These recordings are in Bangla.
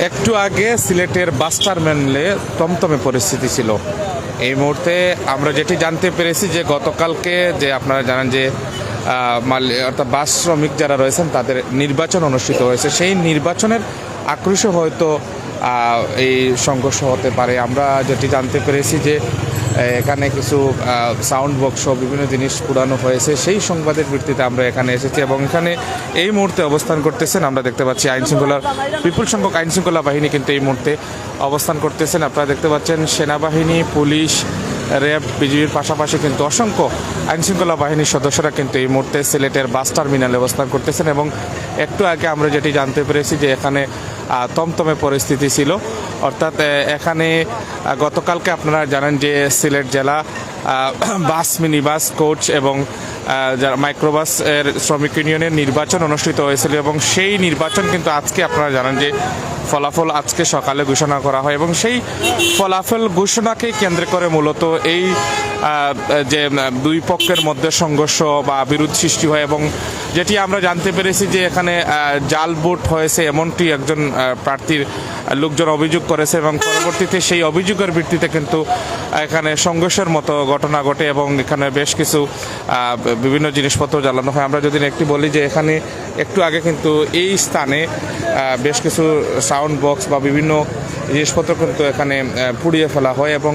একটু আগে সিলেটের বাস টার্মিনালে তমতমে পরিস্থিতি ছিল। এই মুহূর্তে আমরা যেটি জানতে পেরেছি যে গতকালকে যে আপনারা জানেন যে অর্থাৎ বাস শ্রমিক যারা রয়েছেন তাদের নির্বাচন অনুষ্ঠিত হয়েছে, সেই নির্বাচনের আক্রোশে হয়তো এই সংঘর্ষ হতে পারে। আমরা যেটি জানতে পেরেছি যে এখানে কিছু সাউন্ড বক্স বিভিন্ন জিনিস পুরানো হয়েছে, সেই সংবাদের ভিত্তিতে আমরা এখানে এসেছি এবং এখানে এই মুহূর্তে অবস্থান করতেছেন আমরা দেখতে পাচ্ছি আইনশৃঙ্খলার বিপুল সংখ্যক আইনশৃঙ্খলা বাহিনী কিন্তু এই মুহূর্তে অবস্থান করতেছেন। আপনারা দেখতে পাচ্ছেন সেনাবাহিনী, পুলিশ, র্যাব, বিজিবির পাশাপাশি কিন্তু অসংখ্য আইনশৃঙ্খলা বাহিনীর সদস্যরা কিন্তু এই মুহূর্তে সিলেটের বাস টার্মিনালে অবস্থান করতেছেন এবং একটু আগে আমরা যেটি জানতে পেরেছি যে এখানে তমতমে পরিস্থিতি ছিল। অর্থাৎ এখানে গতকালকে আপনারা জানেন যে সিলেট জেলা বাস, মিনি বাস, কোচ এবং যারা মাইক্রোবাস এর শ্রমিক ইউনিয়নের নির্বাচন অনুষ্ঠিত হয়েছিল এবং সেই নির্বাচন কিন্তু আজকে আপনারা জানেন যে ফলাফল আজকে সকালে ঘোষণা করা হয় এবং সেই ফলাফল ঘোষণাকে কেন্দ্র করে মূলত এই যে দুই পক্ষের মধ্যে সংঘর্ষ বা বিরোধ সৃষ্টি হয় এবং যেটি আমরা জানতে পেরেছি যে এখানে জাল ভোট হয়েছে এমনটি একজন প্রার্থীর লোকজন অভিযোগ করেছে এবং পরবর্তীতে সেই অভিযোগের ভিত্তিতে কিন্তু এখানে সংঘর্ষের মতো ঘটনা ঘটে এবং এখানে বেশ কিছু বিভিন্ন জিনিসপত্র জ্বালানো হয়। আমরা যদি একটি বলি যে এখানে একটু আগে কিন্তু এই স্থানে বেশ কিছু সাউন্ড বক্স বা বিভিন্ন জিনিসপত্র কিন্তু এখানে পুড়িয়ে ফেলা হয় এবং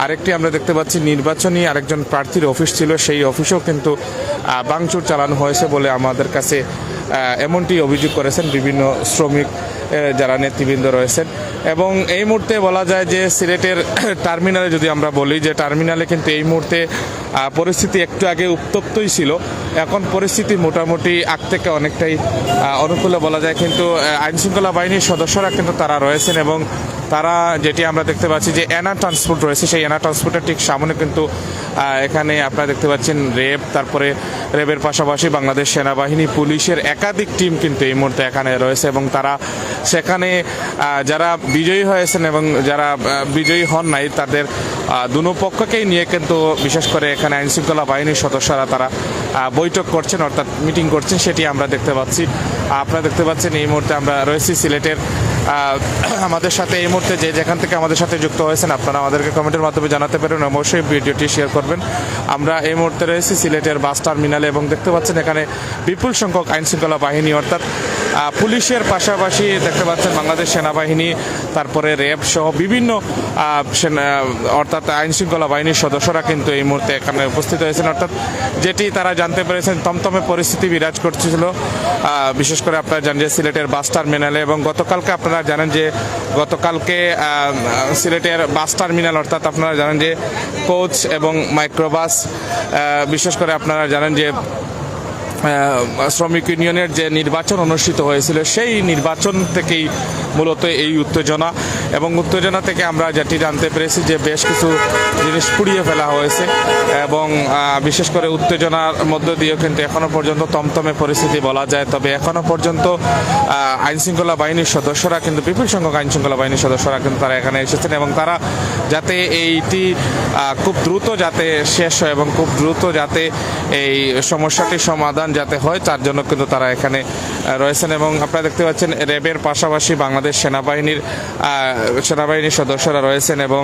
আরেকটি আমরা দেখতে পাচ্ছি নির্বাচনী আরেকজন প্রার্থীর অফিস ছিল, সেই অফিসেও কিন্তু ভাঙচুর চালানো হয়েছে বলে আমাদের কাছে এমনটি অভিযোগ করেছেন বিভিন্ন শ্রমিক যারা নেতৃবৃন্দ রয়েছেন। এবং এই মুহূর্তে বলা যায় যে সিলেটের টার্মিনালে যদি আমরা বলি যে টার্মিনালে কিন্তু এই মুহূর্তে পরিস্থিতি একটু আগে উত্তপ্তই ছিল, এখন পরিস্থিতি মোটামুটি আগ থেকে অনেকটাই অনুকূলে বলা যায়। কিন্তু আইনশৃঙ্খলা বাহিনীর সদস্যরা কিন্তু তারা রয়েছেন এবং তারা যেটি আমরা দেখতে পাচ্ছি যে এনা ট্রান্সপোর্ট রয়েছে, সেই এনা ট্রান্সপোর্টের ঠিক সামনে কিন্তু এখানে আপনারা দেখতে পাচ্ছেন র্যাব, তারপরে র্যাবের পাশাপাশি বাংলাদেশ সেনাবাহিনী, পুলিশের একাধিক টিম কিন্তু এই মুহূর্তে এখানে রয়েছে এবং তারা সেখানে যারা বিজয়ী হয়েছেন এবং যারা বিজয়ী হন নাই তাদের দুনো পক্ষকেই নিয়ে কিন্তু বিশেষ করে এখানে আইনশৃঙ্খলা বাহিনীর সদস্যরা তারা বৈঠক করছেন অর্থাৎ মিটিং করছেন, সেটি আমরা দেখতে পাচ্ছি। আপনারা দেখতে পাচ্ছেন এই মুহূর্তে আমরা রয়েছি সিলেটের। আমাদের সাথে এই মুহূর্তে যে যেখান থেকে আমাদের সাথে যুক্ত হয়েছেন আপনারা আমাদেরকে কমেন্টের মাধ্যমে জানাতে পারেন, অবশ্যই ভিডিওটি শেয়ার করবেন। আমরা এই মুহূর্তে রয়েছি সিলেটের বাস টার্মিনালে এবং দেখতে পাচ্ছেন এখানে বিপুল সংখ্যক আইনশৃঙ্খলা বাহিনী অর্থাৎ পুলিশের পাশাপাশি দেখতে পাচ্ছেন বাংলাদেশ সেনাবাহিনী, তারপরে র্যাব সহ বিভিন্ন অর্থাৎ আইনশৃঙ্খলা বাহিনীর সদস্যরা কিন্তু এই মুহূর্তে এখানে উপস্থিত হয়েছেন। অর্থাৎ যেটি তারা জানতে পেরেছেন তমতমে পরিস্থিতি বিরাজ করছিল বিশেষ করে আপনারা জানেন যে সিলেটের বাস টার্মিনালে এবং গতকালকে আপনারা জানেন যে গতকালকে সিলেটের বাস টার্মিনাল অর্থাৎ আপনারা জানেন যে কোচ এবং মাইক্রোবাস বিশেষ করে আপনারা জানেন যে শ্রমিক ইউনিয়নের যে নির্বাচন অনুষ্ঠিত হয়েছিল সেই নির্বাচন থেকেই মূলত এই উত্তেজনা এবং উত্তেজনা থেকে আমরা যেটি জানতে পেরেছি যে বেশ কিছু জিনিস পুড়িয়ে ফেলা হয়েছে এবং বিশেষ করে উত্তেজনার মধ্য দিয়েও কিন্তু এখনো পর্যন্ত তমতমে পরিস্থিতি বলা যায়। তবে এখনো পর্যন্ত আইনশৃঙ্খলা বাহিনীর সদস্যরা কিন্তু বিপুল সংখ্যক আইনশৃঙ্খলা বাহিনীর সদস্যরা কিন্তু তারা এখানে এসেছেন এবং তারা যাতে এইটি খুব দ্রুত যাতে শেষ হয় এবং খুব দ্রুত যাতে এই সমস্যাটির সমাধান যাতে হয় তার জন্য কিন্তু তারা এখানে রয়েছেন এবং আপনারা দেখতে পাচ্ছেন র্যাবের পাশাপাশি বাংলাদেশ সেনাবাহিনীর সদস্যরা রয়েছেন এবং